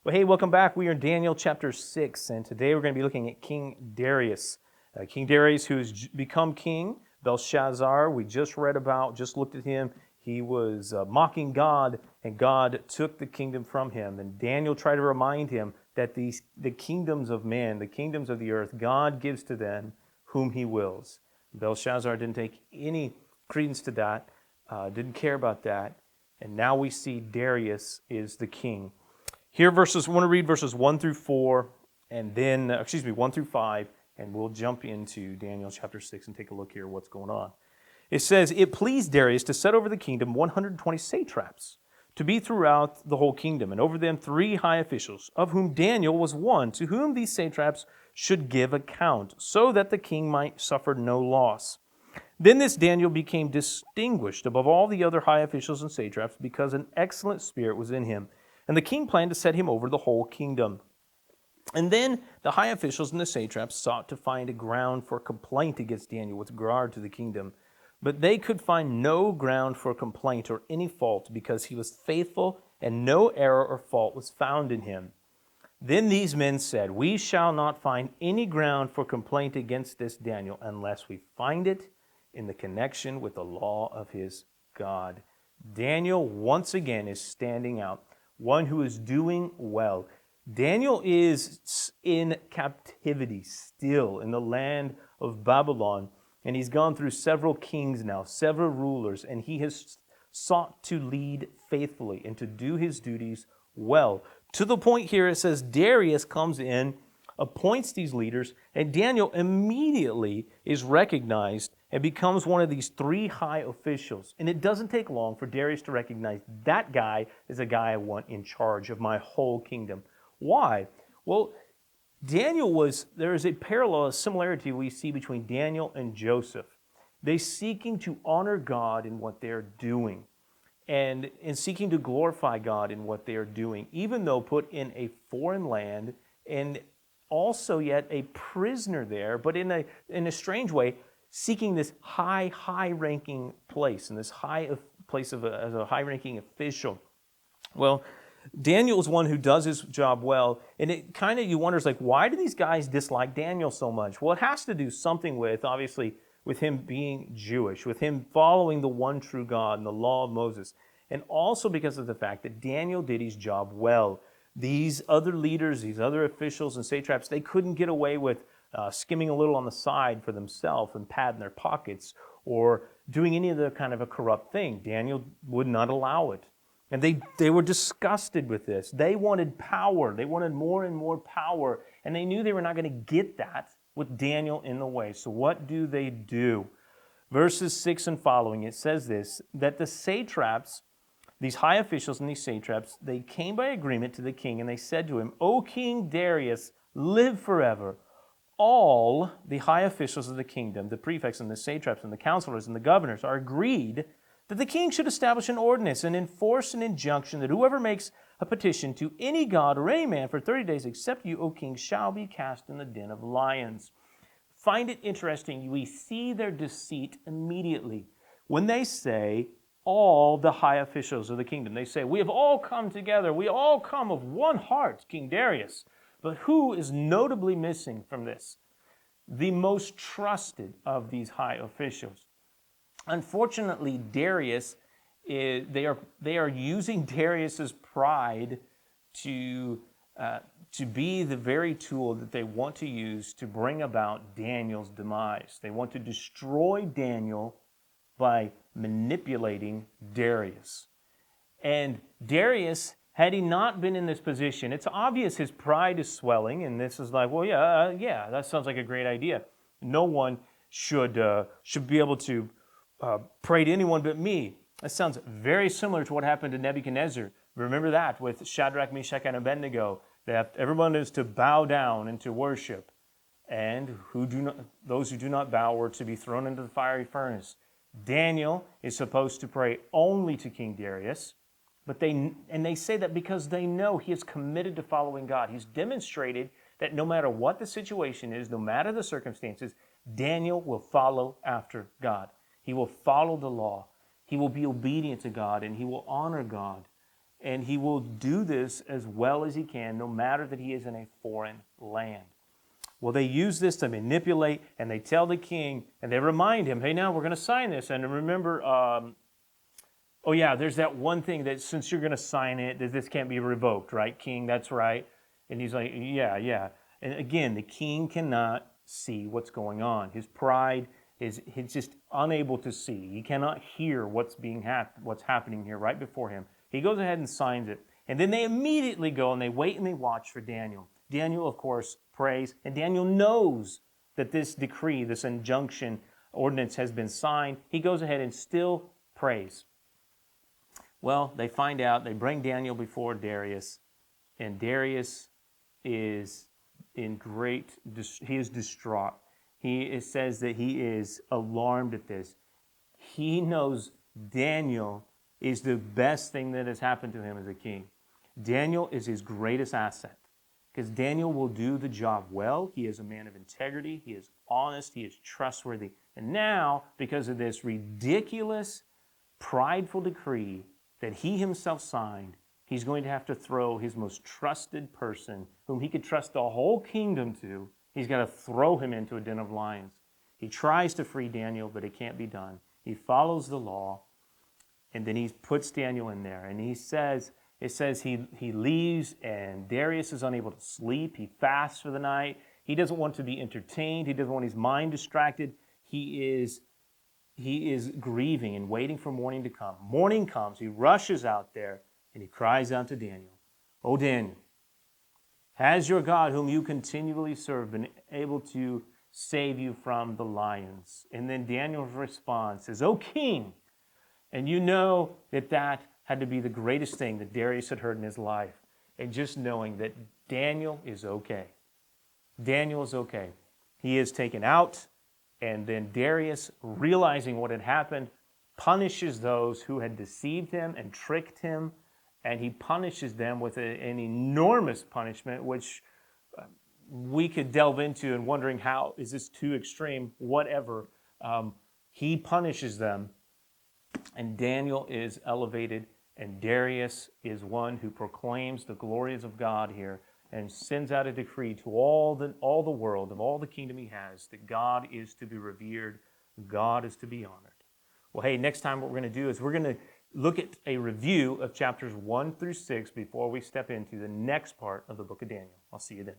Well, hey, welcome back. We are in Daniel chapter 6, and today we're going to be looking at King Darius. King Darius, who's become king. Belshazzar, we just looked at him. He was mocking God, and God took the kingdom from him. And Daniel tried to remind him that the kingdoms of man, the kingdoms of the earth, God gives to them whom he wills. Belshazzar didn't take any credence to that, didn't care about that. And now we see Darius is the king. Here, I want to read verses 1 through 4, and then, 1 through 5, and we'll jump into Daniel chapter 6 and take a look here at what's going on. It says, "It pleased Darius to set over the kingdom 120 satraps, to be throughout the whole kingdom, and over them 3 high officials, of whom Daniel was one, to whom these satraps should give account, so that the king might suffer no loss. Then this Daniel became distinguished above all the other high officials and satraps, because an excellent spirit was in him. And the king planned to set him over the whole kingdom. And then the high officials and the satraps sought to find a ground for complaint against Daniel with regard to the kingdom. But they could find no ground for complaint or any fault, because he was faithful, and no error or fault was found in him. Then these men said, 'We shall not find any ground for complaint against this Daniel unless we find it in the connection with the law of his God.'" Daniel once again is standing out, one who is doing well. Daniel is in captivity still in the land of Babylon, and he's gone through several kings now, several rulers, and he has sought to lead faithfully and to do his duties well. To the point here it says Darius comes in, appoints these leaders, and Daniel immediately is recognized and becomes one of these 3 high officials. And it doesn't take long for Darius to recognize that guy is a guy I want in charge of my whole kingdom. Why? Well, there is a parallel, a similarity we see between Daniel and Joseph. They're seeking to honor God in what they're doing, and in seeking to glorify God in what they are doing, even though put in a foreign land and also yet a prisoner there, but in a strange way, seeking this high-ranking place, in this place as a high-ranking official. Well, Daniel is one who does his job well, and it kind of, you wonder, why do these guys dislike Daniel so much? Well, it has to do something with, obviously, with him being Jewish, with him following the one true God and the law of Moses, and also because of the fact that Daniel did his job well. These other leaders, these other officials and satraps, they couldn't get away with skimming a little on the side for themselves and padding their pockets or doing any other kind of a corrupt thing. Daniel would not allow it. And they were disgusted with this. They wanted power. They wanted more and more power. And they knew they were not going to get that with Daniel in the way. So what do? Verses 6 and following, it says this, that the satraps, these high officials and these satraps, they came by agreement to the king, and they said to him, "O King Darius, live forever. All the high officials of the kingdom, the prefects and the satraps and the counselors and the governors, are agreed that the king should establish an ordinance and enforce an injunction that whoever makes a petition to any god or any man for 30 days except you, O king, shall be cast in the den of lions." Find it interesting, we see their deceit immediately. When they say, all the high officials of the kingdom, they say, "We have all come together, we all come of one heart, King Darius." But who is notably missing from this? The most trusted of these high officials. Unfortunately, Darius, they are using Darius's pride to be the very tool that they want to use to bring about Daniel's demise. They want to destroy Daniel by manipulating Darius. And Darius, had he not been in this position, it's obvious his pride is swelling, and this is like, well, yeah, that sounds like a great idea. No one should be able to pray to anyone but me. That sounds very similar to what happened to Nebuchadnezzar. Remember that with Shadrach, Meshach, and Abednego. That everyone is to bow down and to worship, and those who do not bow were to be thrown into the fiery furnace. Daniel is supposed to pray only to King Darius, but they say that because they know he is committed to following God. He's demonstrated that no matter what the situation is, no matter the circumstances, Daniel will follow after God. He will follow the law. He will be obedient to God, and he will honor God. And he will do this as well as he can, no matter that he is in a foreign land. Well, they use this to manipulate, and they tell the king, and they remind him, hey, now we're going to sign this. And remember, oh yeah, there's that one thing that since you're going to sign it, that this can't be revoked, right, king? That's right. And he's like, yeah. And again, the king cannot see what's going on. His pride he's just unable to see. He cannot hear what's happening here right before him. He goes ahead and signs it. And then they immediately go and they wait and they watch for Daniel. Daniel, of course, prays, and Daniel knows that this decree, this injunction, ordinance has been signed. He goes ahead and still prays. Well, they find out, they bring Daniel before Darius, and Darius is he is distraught. It says that he is alarmed at this. He knows Daniel is the best thing that has happened to him as a king. Daniel is his greatest asset because Daniel will do the job well. He is a man of integrity. He is honest. He is trustworthy. And now, because of this ridiculous, prideful decree that he himself signed, he's going to have to throw his most trusted person, whom he could trust the whole kingdom to, he's got to throw him into a den of lions. He tries to free Daniel, but it can't be done. He follows the law, and then he puts Daniel in there. And it says he leaves, and Darius is unable to sleep. He fasts for the night. He doesn't want to be entertained. He doesn't want his mind distracted. He is grieving and waiting for morning to come. Morning comes. He rushes out there, and he cries out to Daniel, "O Daniel, has your God, whom you continually serve, been able to save you from the lions?" And then Daniel's response is, "O king." And you know that had to be the greatest thing that Darius had heard in his life. And just knowing that Daniel is okay. Daniel is okay. He is taken out, and then Darius, realizing what had happened, punishes those who had deceived him and tricked him. And he punishes them with an enormous punishment, which we could delve into and wondering how, is this too extreme? Whatever. He punishes them, and Daniel is elevated, and Darius is one who proclaims the glories of God here and sends out a decree to all the world, of all the kingdom he has, that God is to be revered, God is to be honored. Well, hey, next time what we're going to do is we're going to look at a review of chapters 1 through 6 before we step into the next part of the book of Daniel. I'll see you then.